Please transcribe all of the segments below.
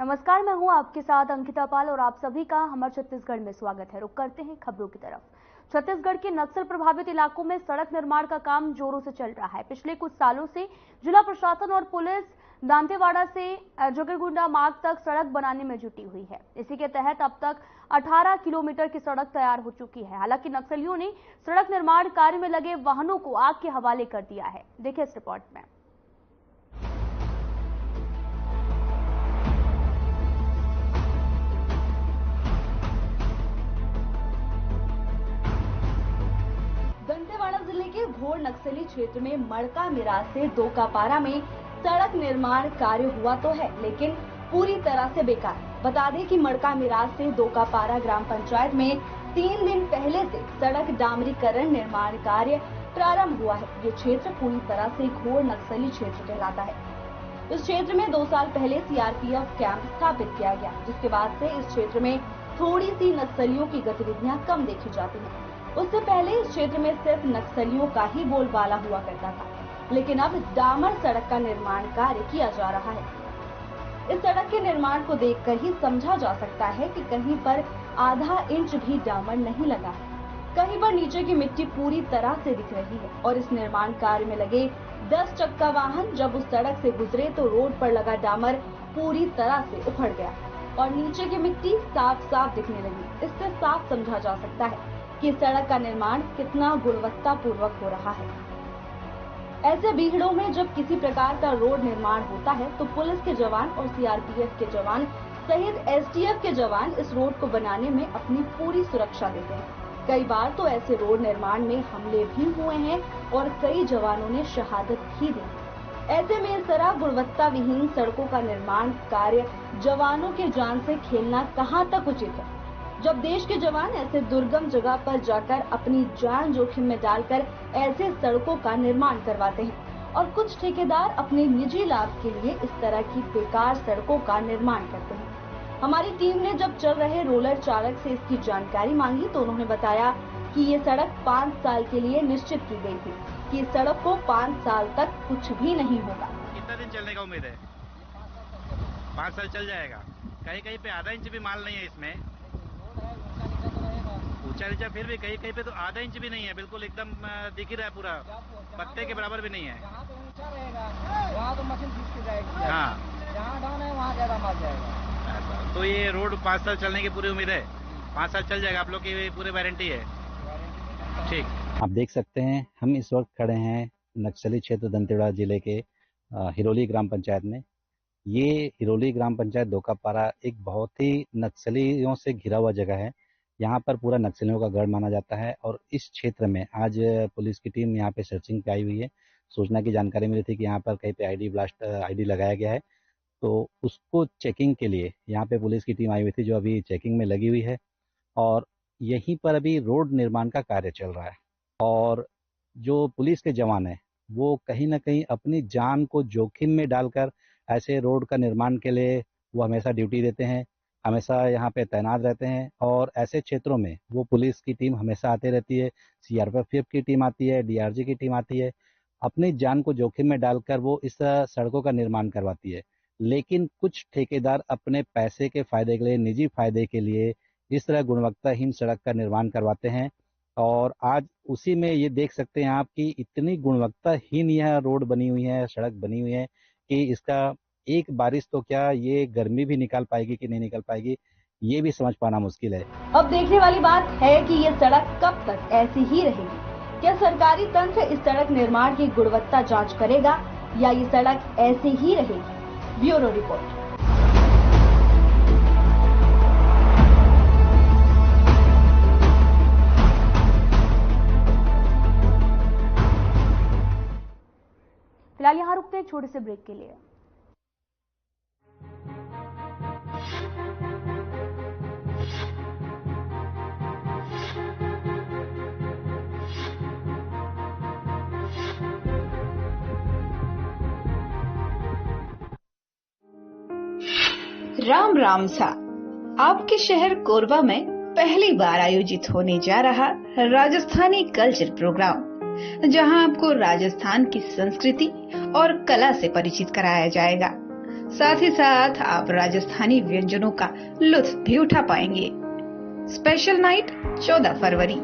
नमस्कार, मैं हूं आपके साथ अंकिता पाल और आप सभी का हमारे छत्तीसगढ़ में स्वागत है। रुक करते हैं खबरों की तरफ। छत्तीसगढ़ के नक्सल प्रभावित इलाकों में सड़क निर्माण का काम जोरों से चल रहा है। पिछले कुछ सालों से जिला प्रशासन और पुलिस दांतेवाड़ा से जगरगुंडा मार्ग तक सड़क बनाने में जुटी हुई है। इसी के तहत अब तक 18 किलोमीटर की सड़क तैयार हो चुकी है। हालांकि नक्सलियों ने सड़क निर्माण कार्य में लगे वाहनों को आग के हवाले कर दिया है। देखिए इस रिपोर्ट में। दंतेवाड़ा जिले के घोर नक्सली क्षेत्र में मड़का मिराज से दोकापारा में सड़क निर्माण कार्य हुआ तो है, लेकिन पूरी तरह से बेकार। बता दें कि मड़का मिराज से दोकापारा ग्राम पंचायत में 3 दिन पहले से सड़क डामरीकरण निर्माण कार्य प्रारंभ हुआ है। ये क्षेत्र पूरी तरह से घोर नक्सली क्षेत्र कहलाता है। इस क्षेत्र में 2 साल पहले सीआरपीएफ कैंप स्थापित किया गया, जिसके बाद से इस क्षेत्र में थोड़ी सी नक्सलियों की गतिविधियां कम देखी जाती हैं। उससे पहले इस क्षेत्र में सिर्फ नक्सलियों का ही बोलबाला हुआ करता था, लेकिन अब डामर सड़क का निर्माण कार्य किया जा रहा है। इस सड़क के निर्माण को देखकर ही समझा जा सकता है कि कहीं पर आधा इंच भी डामर नहीं लगा है, कहीं पर नीचे की मिट्टी पूरी तरह से दिख रही है। और इस निर्माण कार्य में लगे 10 चक्का वाहन जब उस सड़क से गुजरे तो रोड पर लगा डामर पूरी तरह से उखड़ गया और नीचे की मिट्टी साफ साफ दिखने लगी। इससे साफ समझा जा सकता है कि सड़क का निर्माण कितना गुणवत्ता पूर्वक हो रहा है। ऐसे बीहड़ों में जब किसी प्रकार का रोड निर्माण होता है तो पुलिस के जवान और सीआरपीएफ के जवान सहित एसटीएफ के जवान इस रोड को बनाने में अपनी पूरी सुरक्षा देते हैं। कई बार तो ऐसे रोड निर्माण में हमले भी हुए हैं और कई जवानों ने शहादत भी दी। ऐसे में इस तरह गुणवत्ता विहीन सड़कों का निर्माण कार्य जवानों के जान से खेलना कहां तक उचित है, जब देश के जवान ऐसे दुर्गम जगह पर जाकर अपनी जान जोखिम में डालकर ऐसे सड़कों का निर्माण करवाते हैं और कुछ ठेकेदार अपने निजी लाभ के लिए इस तरह की बेकार सड़कों का निर्माण करते हैं। हमारी टीम ने जब चल रहे रोलर चालक से इसकी जानकारी मांगी तो उन्होंने बताया कि ये सड़क 5 साल के लिए निश्चित की गई थी कि इस सड़क को 5 साल तक कुछ भी नहीं होगा। कितना दिन चलने का उम्मीद है? 5 साल चल जाएगा। कहीं कहीं पे आधा इंच भी माल नहीं है इसमें। ऊंचा नीचा फिर भी कहीं कहीं पे तो आधा इंच भी नहीं है, बिल्कुल एकदम दिख ही रहा है, पूरा पत्ते के बराबर भी नहीं है। वहाँ तो मशीन खींच के जाएगी। हाँ, जहाँ डाउन है वहाँ ज्यादा माल जाएगा। तो ये रोड 5 साल चलने की पूरी उम्मीद है। 5 साल चल जाएगा, आप लोग की पूरी वारंटी है। ठीक, आप देख सकते हैं हम इस वक्त खड़े हैं नक्सली क्षेत्र दंतेवाड़ा जिले के हिरोली ग्राम पंचायत में। ये हिरोली ग्राम पंचायत दोकापारा एक बहुत ही नक्सलियों से घिरा हुआ जगह है। यहाँ पर पूरा नक्सलियों का गढ़ माना जाता है और इस क्षेत्र में आज पुलिस की टीम यहाँ पे सर्चिंग पे आई हुई है। सूचना की जानकारी मिली थी कि यहाँ पर कहीं पे आईडी लगाया गया है, तो उसको चेकिंग के लिए यहाँ पे पुलिस की टीम आई हुई थी, जो अभी चेकिंग में लगी हुई है। और यहीं पर अभी रोड निर्माण का कार्य चल रहा है और जो पुलिस के जवान हैं वो कहीं ना कहीं अपनी जान को जोखिम में डालकर ऐसे रोड का निर्माण के लिए वो हमेशा ड्यूटी देते हैं, हमेशा यहाँ पे तैनात रहते हैं। और ऐसे क्षेत्रों में वो पुलिस की टीम हमेशा आती रहती है, सीआरपीएफ की टीम आती है, डीआरजी की टीम आती है, अपनी जान को जोखिम में डालकर वो इस सड़कों का निर्माण करवाती है। लेकिन कुछ ठेकेदार अपने पैसे के फायदे के लिए, निजी फायदे के लिए इस तरह गुणवत्ताहीन सड़क का निर्माण करवाते हैं। और आज उसी में ये देख सकते हैं आप कि इतनी गुणवत्ताहीन यह रोड बनी हुई है, सड़क बनी हुई है कि इसका एक बारिश तो क्या ये गर्मी भी निकाल पाएगी कि नहीं निकाल पाएगी, ये भी समझ पाना मुश्किल है। अब देखने वाली बात है कि ये सड़क कब तक ऐसी ही रहेगी। क्या सरकारी तंत्र इस सड़क निर्माण की गुणवत्ता जांच करेगा या ये सड़क ऐसी ही रहेगी? Bureau report. फिलहाल यहाँ रुकते हैं एक छोटे से ब्रेक के लिए। राम राम सा आपके शहर कोरबा में पहली बार आयोजित होने जा रहा राजस्थानी कल्चर प्रोग्राम, जहां आपको राजस्थान की संस्कृति और कला से परिचित कराया जाएगा। साथ ही साथ आप राजस्थानी व्यंजनों का लुत्फ भी उठा पाएंगे। स्पेशल नाइट 14 फरवरी।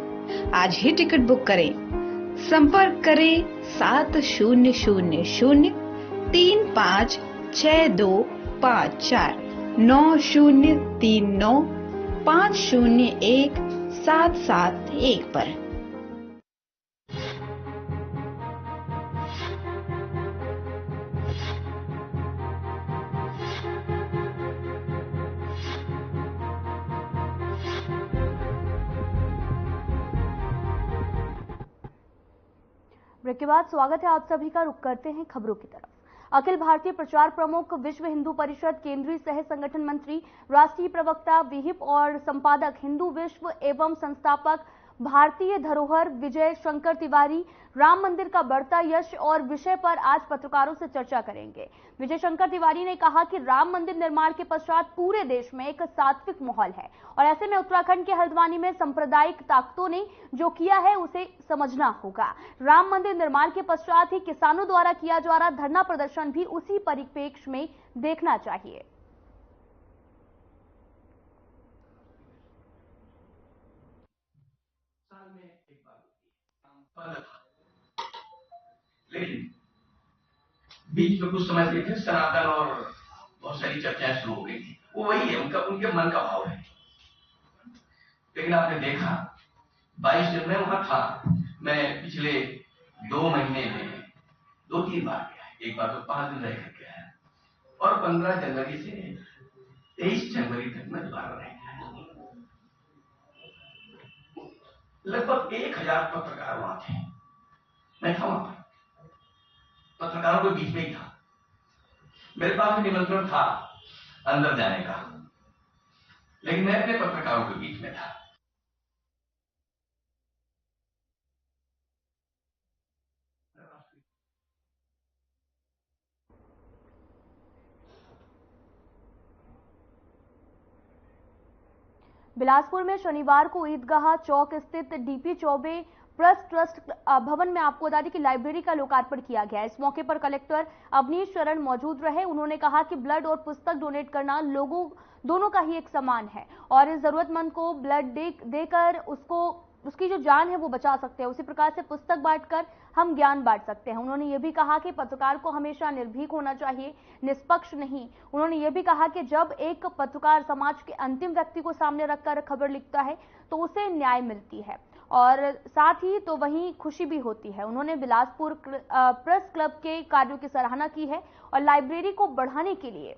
आज ही टिकट बुक करें। संपर्क करें 7060356254 9039501771 पर। ब्रेक के बाद स्वागत है आप सभी का। रुख करते हैं खबरों की तरफ। अखिल भारतीय प्रचार प्रमुख, विश्व हिंदू परिषद, केंद्रीय सह संगठन मंत्री, राष्ट्रीय प्रवक्ता, विहिप और संपादक, हिंदू विश्व एवं संस्थापक भारतीय धरोहर विजय शंकर तिवारी राम मंदिर का बढ़ता यश और विषय पर आज पत्रकारों से चर्चा करेंगे। विजय शंकर तिवारी ने कहा कि राम मंदिर निर्माण के पश्चात पूरे देश में एक सात्विक माहौल है और ऐसे में उत्तराखंड के हल्द्वानी में सांप्रदायिक ताकतों ने जो किया है उसे समझना होगा। राम मंदिर निर्माण के पश्चात ही किसानों द्वारा किया जा रहा धरना प्रदर्शन भी उसी परिप्रेक्ष्य में देखना चाहिए। लेकिन बीच में कुछ समय से थे सनातन और बहुत सारी चर्चाएं शुरू हो गई थी। वो वही है, उनके मन का भाव है। लेकिन आपने देखा 22 दिन में वहां था। मैं पिछले 2 महीने में 2-3 बार गया। एक बार तो 5 दिन रह करके आया और 15 जनवरी से 23 जनवरी तक मैं दोबारा रह गया। लगभग 1000 पत्रकार वहां थे। मैं था वहां पर, पत्रकारों के बीच में ही था। मेरे पास निमंत्रण था अंदर जाने का, लेकिन मैं अपने पत्रकारों के बीच में था। बिलासपुर में शनिवार को ईदगाह चौक स्थित डीपी चौबे प्रेस ट्रस्ट भवन में आपको बता दें कि लाइब्रेरी का लोकार्पण किया गया। इस मौके पर कलेक्टर अवनीश शरण मौजूद रहे। उन्होंने कहा कि ब्लड और पुस्तक डोनेट करना लोगों दोनों का ही एक समान है और इस जरूरतमंद को ब्लड देकर उसकी जो जान है वो बचा सकते हैं। उसी प्रकार से पुस्तक बांटकर हम ज्ञान बांट सकते हैं। उन्होंने ये भी कहा कि पत्रकार को हमेशा निर्भीक होना चाहिए, निष्पक्ष नहीं। उन्होंने ये भी कहा कि जब एक पत्रकार समाज के अंतिम व्यक्ति को सामने रखकर खबर लिखता है तो उसे न्याय मिलती है और साथ ही तो वहीं खुशी भी होती है। उन्होंने बिलासपुर प्रेस क्लब के कार्यों की सराहना की है और लाइब्रेरी को बढ़ाने के लिए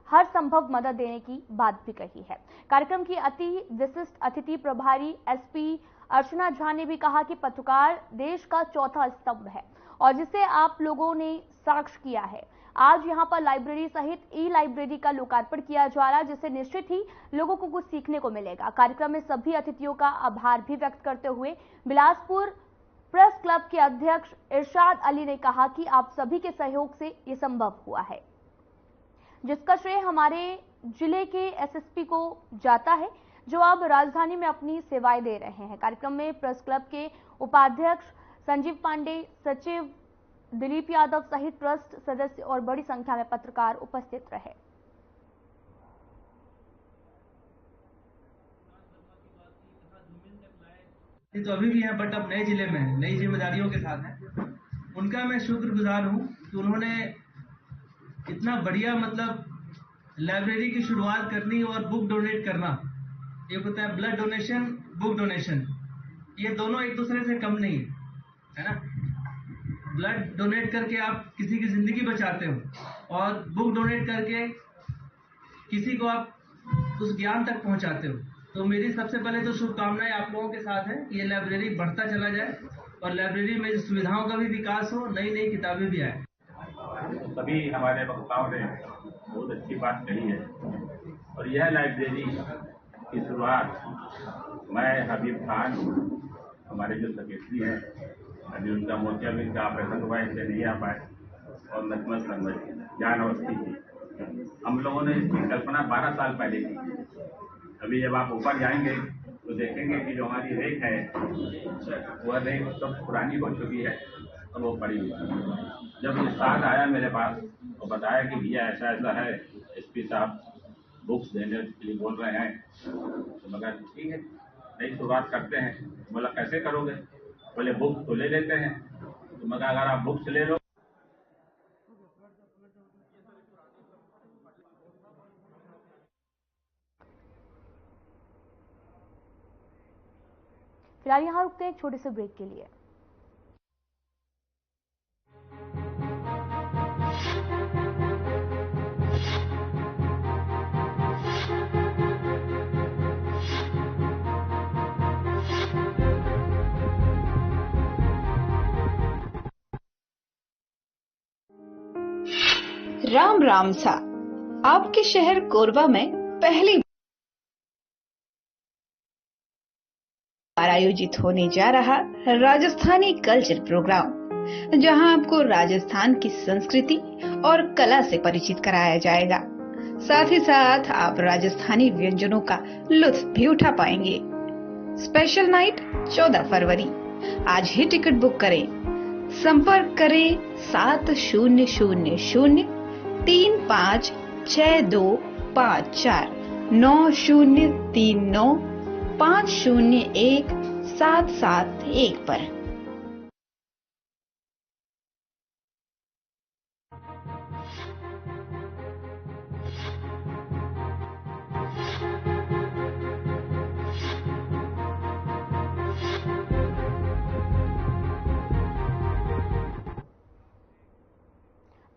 हर संभव मदद देने की बात भी कही है। कार्यक्रम की अति विशिष्ट अतिथि प्रभारी एसपी अर्चना झा ने भी कहा कि पत्रकार देश का चौथा स्तंभ है और जिसे आप लोगों ने साक्ष्य किया है। आज यहां पर लाइब्रेरी सहित ई लाइब्रेरी का लोकार्पण किया जा रहा है, जिससे निश्चित ही लोगों को कुछ सीखने को मिलेगा। कार्यक्रम में सभी अतिथियों का आभार भी व्यक्त करते हुए बिलासपुर प्रेस क्लब के अध्यक्ष इरशाद अली ने कहा कि आप सभी के सहयोग से ये संभव हुआ है, जिसका श्रेय हमारे जिले के एसएसपी को जाता है जो अब राजधानी में अपनी सेवाएं दे रहे हैं। कार्यक्रम में प्रेस क्लब के उपाध्यक्ष संजीव पांडे, सचिव दिलीप यादव सहित ट्रस्ट सदस्य और बड़ी संख्या में पत्रकार उपस्थित रहे। तो अभी भी हैं, बट अब नए जिले में नई जिम्मेदारियों के साथ हैं। उनका मैं शुक्रगुजार हूं कि उन्होंने इतना बढ़िया लाइब्रेरी की शुरुआत करनी और बुक डोनेट करना। एक होता है ब्लड डोनेशन, बुक डोनेशन, ये दोनों एक दूसरे से कम नहीं है ना। ब्लड डोनेट करके आप किसी की जिंदगी बचाते हो और बुक डोनेट करके किसी को आप उस ज्ञान तक पहुंचाते हो। तो मेरी सबसे पहले तो शुभकामनाएं आप लोगों के साथ है, ये लाइब्रेरी बढ़ता चला जाए और लाइब्रेरी में सुविधाओं का भी विकास हो, नई नई किताबें भी आए। सभी हमारे वक्ताओं ने बहुत अच्छी बात कही है और यह लाइब्रेरी की शुरुआत मैं हबीब खान, हमारे जो सेक्रेटरी हैं, अभी उनका मोतियाबिंद का ऑपरेशन हुआ, इससे नहीं आ पाए, और नजमत जान अवस्थी की हम लोगों ने इसकी कल्पना 12 साल पहले की। अभी जब आप ऊपर जाएंगे तो देखेंगे कि जो हमारी रेक है वह रेक सब पुरानी हो चुकी है और वो पड़ी हुई है। जब ये साल आया मेरे पास और बताया कि भैया ऐसा ऐसा है, एसपी साहब बुक्स देने के लिए बोल रहे हैं। तो मगर ठीक है, नई शुरुआत करते हैं। बोला कैसे करोगे? बोले बुक्स तो ले लेते हैं। तो मगर अगर आप बुक्स ले लो, फिलहाल यहाँ रुकते हैं एक छोटे से ब्रेक के लिए। राम राम सा आपके शहर कोरबा में पहली बार आयोजित होने जा रहा राजस्थानी कल्चर प्रोग्राम, जहां आपको राजस्थान की संस्कृति और कला से परिचित कराया जाएगा। साथ ही साथ आप राजस्थानी व्यंजनों का लुत्फ भी उठा पाएंगे। स्पेशल नाइट 14 फरवरी। आज ही टिकट बुक करें। संपर्क करें 706254 9039501771 पर।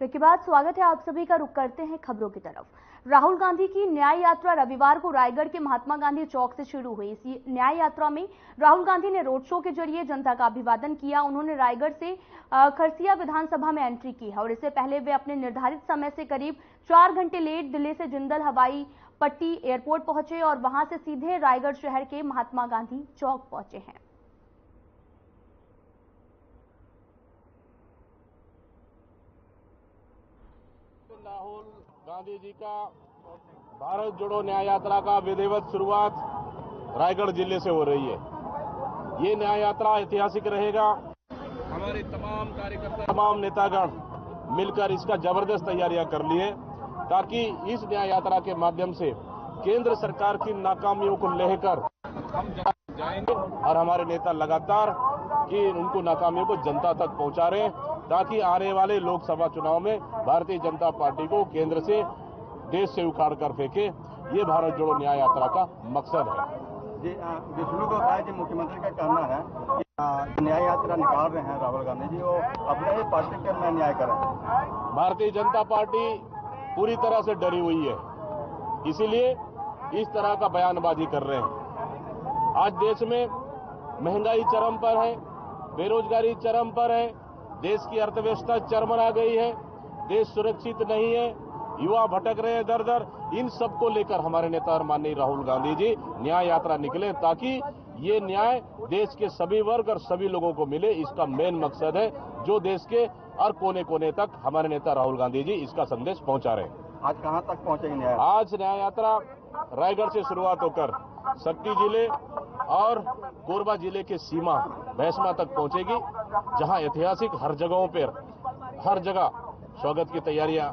के बाद स्वागत है आप सभी का। रुख करते हैं खबरों की तरफ। राहुल गांधी की न्याय यात्रा रविवार को रायगढ़ के महात्मा गांधी चौक से शुरू हुई। इस न्याय यात्रा में राहुल गांधी ने रोड शो के जरिए जनता का अभिवादन किया। उन्होंने रायगढ़ से खरसिया विधानसभा में एंट्री की है और इससे पहले वे अपने निर्धारित समय से करीब 4 घंटे लेट दिल्ली से जिंदल हवाई पट्टी एयरपोर्ट पहुंचे और वहां से सीधे रायगढ़ शहर के महात्मा गांधी चौक पहुंचे हैं। राहुल गांधी जी का भारत जोड़ो न्याय यात्रा का विधिवत शुरुआत रायगढ़ जिले से हो रही है। ये न्याय यात्रा ऐतिहासिक रहेगा। हमारे तमाम कार्यकर्ता, तमाम नेतागण मिलकर इसका जबरदस्त तैयारियां कर ली है, ताकि इस न्याय यात्रा के माध्यम से केंद्र सरकार की नाकामियों को लेकर हम जाएंगे और हमारे नेता लगातार कि उनको नाकामियों को जनता तक पहुंचा रहे हैं, ताकि आने वाले लोकसभा चुनाव में भारतीय जनता पार्टी को केंद्र से देश से उखाड़ कर फेंके। ये भारत जोड़ो न्याय यात्रा का मकसद है। विष्णु को कहा कि मुख्यमंत्री का कहना है कि न्याय यात्रा निकाल रहे हैं राहुल गांधी जी, वो अपने ही पार्टी के में न्याय करें। भारतीय जनता पार्टी पूरी तरह से डरी हुई है, इसीलिए इस तरह का बयानबाजी कर रहे हैं। आज देश में महंगाई चरम पर है, बेरोजगारी चरम पर है, देश की अर्थव्यवस्था चरमरा गई है, देश सुरक्षित नहीं है, युवा भटक रहे हैं दर दर। इन सब को लेकर हमारे नेता और माननीय राहुल गांधी जी न्याय यात्रा निकले, ताकि ये न्याय देश के सभी वर्ग और सभी लोगों को मिले। इसका मेन मकसद है, जो देश के हर कोने कोने तक हमारे नेता राहुल गांधी जी इसका संदेश पहुंचा रहे हैं। आज कहां तक पहुंचेगी न्याय? आज न्याय यात्रा रायगढ़ से शुरुआत होकर सक्की जिले और कोरबा जिले के सीमा भैंसमा तक पहुंचेगी, जहां ऐतिहासिक हर जगहों पर हर जगह स्वागत की तैयारियां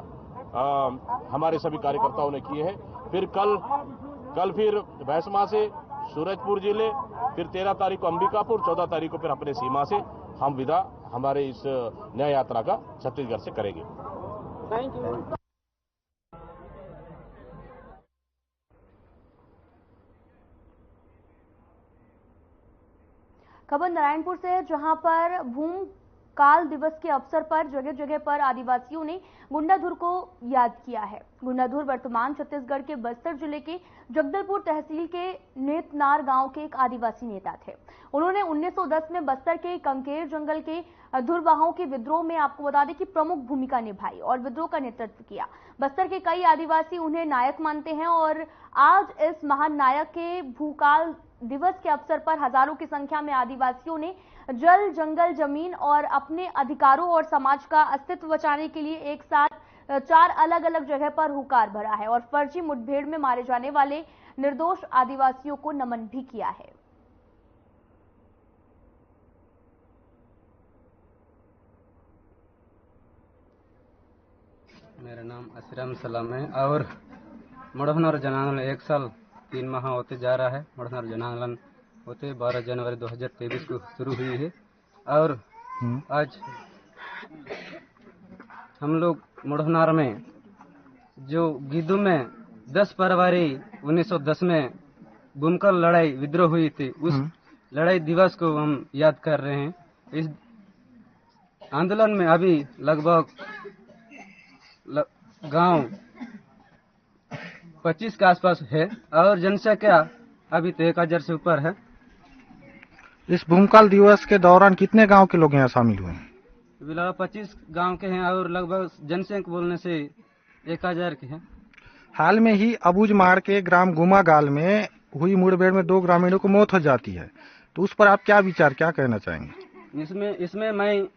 हमारे सभी कार्यकर्ताओं ने की है। फिर कल फिर भैंसमा से सूरजपुर जिले, फिर 13 तारीख को अंबिकापुर, 14 तारीख को फिर अपने सीमा से हम विदा हमारे इस न्याय यात्रा का छत्तीसगढ़ से करेंगे। Thank you. खबर नारायणपुर से है, जहां पर भूमकाल दिवस के अवसर पर जगह जगह पर आदिवासियों ने गुंडाधुर को याद किया है। गुंडाधुर वर्तमान छत्तीसगढ़ के बस्तर जिले के जगदलपुर तहसील के नेतनार गांव के एक आदिवासी नेता थे। उन्होंने 1910 में बस्तर के कंकेर जंगल के धुरवाहों के विद्रोह में, आपको बता दें कि प्रमुख भूमिका निभाई और विद्रोह का नेतृत्व किया। बस्तर के कई आदिवासी उन्हें नायक मानते हैं और आज इस महान नायक के भूकाल दिवस के अवसर पर हजारों की संख्या में आदिवासियों ने जल, जंगल, जमीन और अपने अधिकारों और समाज का अस्तित्व बचाने के लिए एक साथ 4 अलग अलग जगह पर हुंकार भरा है और फर्जी मुठभेड़ में मारे जाने वाले निर्दोष आदिवासियों को नमन भी किया है। मेरा नाम असरम सलाम है और मड़हनर जन आंदोलन 1 साल 3 माह होते जा रहा है। मड़हनर जन आंदोलन होते 12 जनवरी 2023 को शुरू हुई है और आज हम लोग मड़हनार में जो गिद्धू में 10 फरवरी 1910 में भूमकाल लड़ाई विद्रोह हुई थी, उस लड़ाई दिवस को हम याद कर रहे हैं। इस आंदोलन में अभी लगभग गांव 25 के आसपास है और जनसंख्या अभी तो 1000 से ऊपर है। इस भूमकाल दिवस के दौरान कितने गांव के लोग यहाँ शामिल हुए हैं? लगभग 25 गांव के हैं और लगभग जनसंख्या बोलने से 1000 के हैं। हाल में ही अबूझमाड़ के ग्राम गुमागाल में हुई मुठभेड़ में 2 ग्रामीणों को मौत हो जाती है, तो उस पर आप क्या विचार, क्या कहना चाहेंगे? इसमें मैं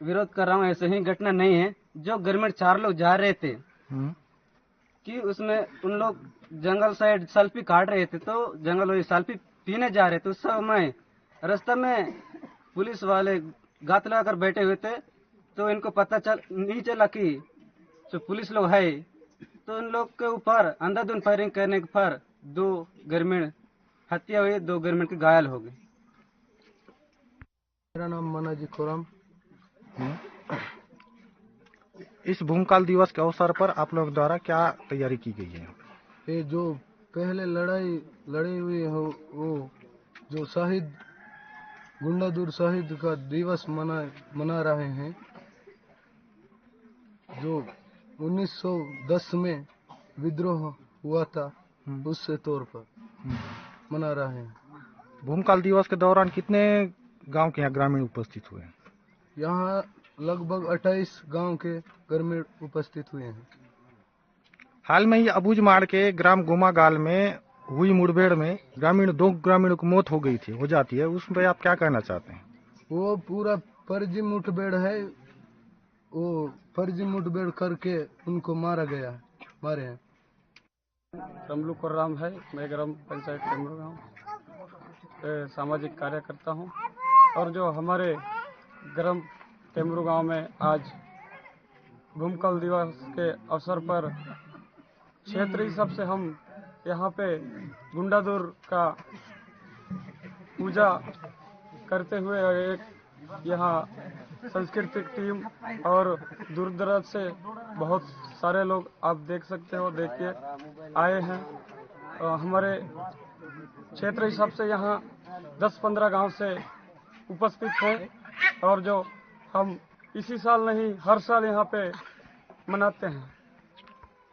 विरोध कर रहा हूँ। ऐसे ही घटना नहीं है। जो ग्रामीण 4 लोग जा रहे थे कि उसमें उन लोग जंगल साइड सल्फी काट रहे थे, तो जंगल वही सल्फी पीने जा रहे थे। उस समय रास्ते में पुलिस वाले गात लगाकर बैठे हुए थे, तो इनको पता नहीं चला कि जो पुलिस लोग है, तो इन लोग के ऊपर अंधाधुंध फायरिंग करने के पर 2 ग्रामीण हत्या हुई, 2 ग्रामीण के घायल हो गए। मेरा नाम मनाजी खुरम। इस भूमकाल दिवस के अवसर पर आप लोग द्वारा क्या तैयारी की गई है? ये जो पहले लड़ी हुई हो, वो जो शहीद गुंडादुर शहीद का दिवस मना रहे हैं, जो 1910 में विद्रोह हुआ था, उससे तौर पर मना रहे हैं। भूमकाल दिवस के दौरान कितने गांव के यहाँ ग्रामीण उपस्थित हुए हैं? यहाँ लगभग 28 गांव के ग्रामीण उपस्थित हुए हैं। हाल में ही अबूझमाड़ के ग्राम गुमागाल में हुई मुठभेड़ में 2 ग्रामीणों की मौत हो गई थी, हो जाती है, उसमें आप क्या कहना चाहते हैं? वो पूरा फर्जी मुठभेड़ है। वो फर्जी मुठभेड़ करके उनको मारे हैं। रमलू कुर्राम है। मैं ग्राम पंचायत टेमरू गाँव सामाजिक कार्यकर्ता हूँ और जो हमारे ग्राम टेमरू गांव में आज भूमकाल दिवस के अवसर पर क्षेत्रीय हिसाब से हम यहाँ पे गुंडादुर का पूजा करते हुए एक यहाँ सांस्कृतिक टीम और दूर दराज से बहुत सारे लोग आप देख सकते हो, देखिए आए हैं। हमारे क्षेत्र हिसाब से यहाँ 10-15 गांव से उपस्थित है और जो हम इसी साल नहीं हर साल यहाँ पे मनाते हैं।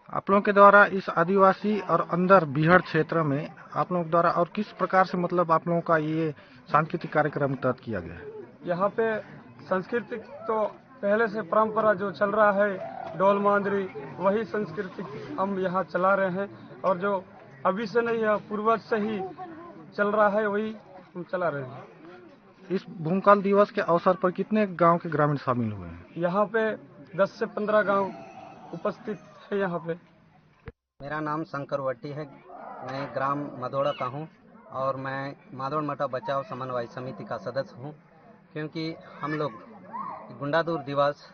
आप लोगों के द्वारा इस आदिवासी और अंदर बिहड़ क्षेत्र में आप लोगों द्वारा और किस प्रकार से मतलब आप लोगों का ये सांस्कृतिक कार्यक्रम तय किया गया है? यहाँ पे सांस्कृतिक तो पहले से परंपरा जो चल रहा है, ढोल मांदरी, वही सांस्कृतिक हम यहाँ चला रहे हैं और जो अभी से नहीं है, पूर्वज से ही चल रहा है, वही हम चला रहे हैं। इस भूमकाल दिवस के अवसर पर कितने गांव के ग्रामीण शामिल हुए हैं? यहाँ पे 10 से 15 गांव उपस्थित है। यहाँ पे मेरा नाम शंकर वट्टी है। मैं ग्राम मदोड़ा का हूँ और मैं मादोड़ मठा बचाव समन्वय समिति का सदस्य हूँ, क्योंकि हम लोग गुंडादुर दिवस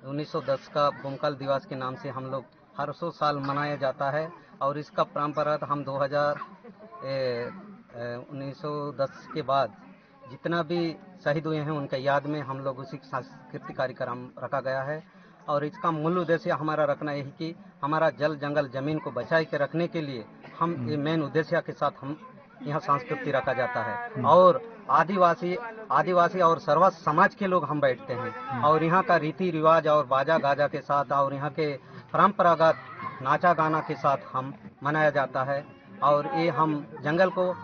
1910 का भूमकाल दिवस के नाम से हम लोग हर 100 साल मनाया जाता है और इसका परंपरा हम 1910 के बाद जितना भी शहीद हुए हैं उनका याद में हम लोग उसी सांस्कृतिक कार्यक्रम रखा गया है। और इसका मूल उद्देश्य हमारा रखना यही कि हमारा जल जंगल जमीन को बचाए के रखने के लिए हम ये मेन उद्देश्य के साथ हम यहाँ संस्कृति रखा जाता है। और आदिवासी और सर्व समाज के लोग हम बैठते हैं और यहाँ का रीति रिवाज और बाजा गाजा के साथ और यहाँ के परंपरागत नाचा गाना के साथ हम मनाया जाता है। और ये हम जंगल को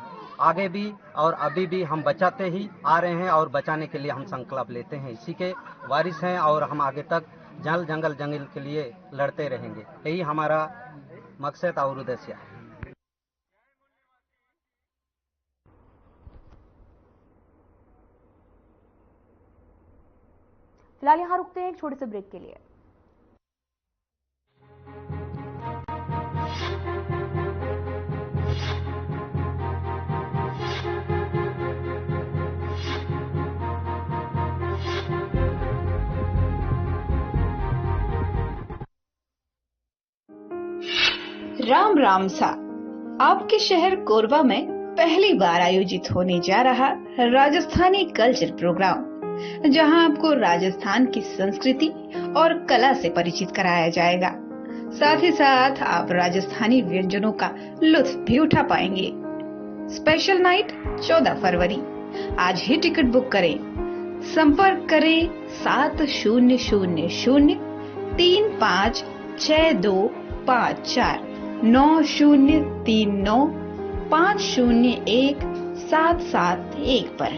आगे भी और अभी भी हम बचाते ही आ रहे हैं और बचाने के लिए हम संकल्प लेते हैं। इसी के वारिस हैं और हम आगे तक जल जंगल के लिए लड़ते रहेंगे। यही हमारा मकसद और उद्देश्य है। फिलहाल यहाँ रुकते हैं एक छोटे से ब्रेक के लिए। राम राम सा। आपके शहर कोरबा में पहली बार आयोजित होने जा रहा राजस्थानी कल्चर प्रोग्राम, जहां आपको राजस्थान की संस्कृति और कला से परिचित कराया जाएगा। साथ ही साथ आप राजस्थानी व्यंजनों का लुत्फ भी उठा पाएंगे। स्पेशल नाइट 14 फरवरी। आज ही टिकट बुक करें। संपर्क करें 7000356254 9039501771 पर।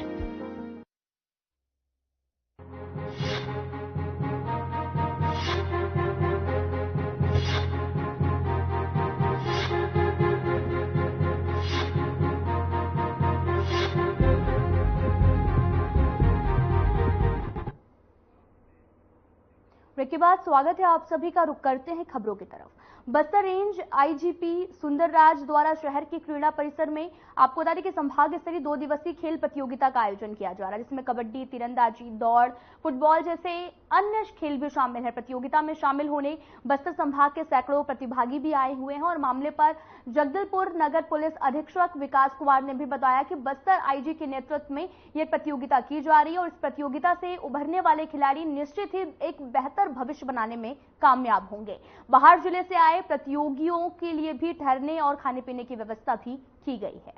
ब्रेक के बाद स्वागत है आप सभी का। रुक करते हैं खबरों की तरफ। बस्तर रेंज आईजीपी सुंदरराज द्वारा शहर के क्रीड़ा परिसर में आपको बता दें कि संभाग स्तरीय 2 दिवसीय खेल प्रतियोगिता का आयोजन किया जा रहा है, जिसमें कबड्डी, तीरंदाजी, दौड़, फुटबॉल जैसे अन्य खेल भी शामिल है। प्रतियोगिता में शामिल होने बस्तर संभाग के सैकड़ों प्रतिभागी भी आए हुए हैं और मामले पर जगदलपुर नगर पुलिस अधीक्षक विकास कुमार ने भी बताया कि बस्तर आईजी के नेतृत्व में यह प्रतियोगिता की जा रही है और इस प्रतियोगिता से उभरने वाले खिलाड़ी निश्चित ही एक बेहतर भविष्य बनाने में कामयाब होंगे। बाहर जिले से आए प्रतियोगियों के लिए भी ठहरने और खाने पीने की व्यवस्था भी की गई है।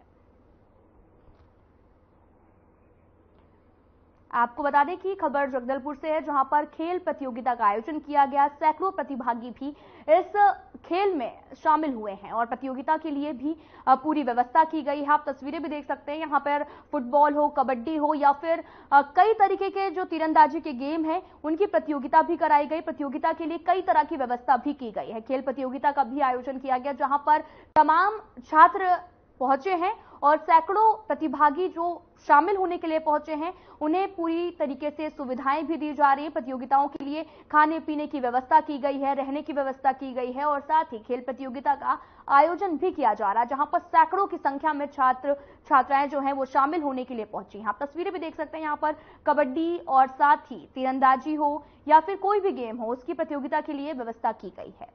आपको बता दें कि खबर जगदलपुर से है, जहां पर खेल प्रतियोगिता का आयोजन किया गया। सैकड़ों प्रतिभागी भी इस खेल में शामिल हुए हैं और प्रतियोगिता के लिए भी पूरी व्यवस्था की गई है। आप तस्वीरें भी देख सकते हैं, यहां पर फुटबॉल हो, कबड्डी हो या फिर कई तरीके के जो तीरंदाजी के गेम हैं उनकी प्रतियोगिता भी कराई गई। प्रतियोगिता के लिए कई तरह की व्यवस्था भी की गई है। खेल प्रतियोगिता का भी आयोजन किया गया, जहां पर तमाम छात्र पहुंचे हैं और सैकड़ों प्रतिभागी जो शामिल होने के लिए पहुंचे हैं उन्हें पूरी तरीके से सुविधाएं भी दी जा रही है। प्रतियोगिताओं के लिए खाने पीने की व्यवस्था की गई है, रहने की व्यवस्था की गई है और साथ ही खेल प्रतियोगिता का आयोजन भी किया जा रहा है, जहां पर सैकड़ों की संख्या में छात्र छात्राएं जो हैं वो शामिल होने के लिए पहुंची हैं। आप तस्वीरें भी देख सकते हैं, यहाँ पर कबड्डी और साथ ही तीरंदाजी हो या फिर कोई भी गेम हो उसकी प्रतियोगिता के लिए व्यवस्था की गई है।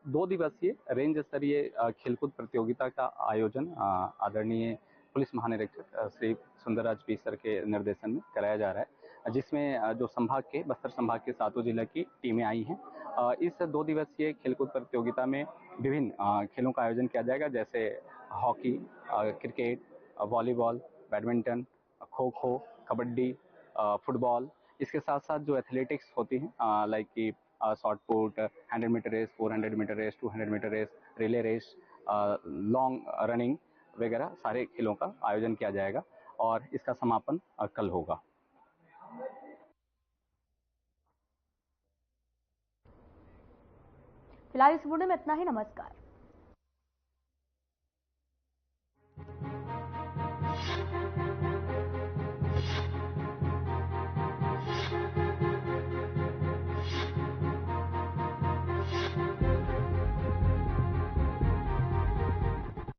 दो दिवसीय रेंज स्तरीय खेलकूद प्रतियोगिता का आयोजन आदरणीय पुलिस महानिरीक्षक श्री सुंदरराज पी सर के निर्देशन में कराया जा रहा है, जिसमें जो बस्तर संभाग के 7 जिला की टीमें आई हैं। इस 2 दिवसीय खेलकूद प्रतियोगिता में विभिन्न खेलों का आयोजन किया जाएगा, जैसे hockey, cricket, volleyball, badminton, kho kho, kabaddi, football. इसके साथ साथ जो एथलेटिक्स होती हैं लाइक कि short put, 100 meter race, 400 meter race, 200 meter race, relay race, long running वगैरह सारे खेलों का आयोजन किया जाएगा और इसका समापन कल होगा। फिलहाल इस वीडियो में इतना ही। नमस्कार।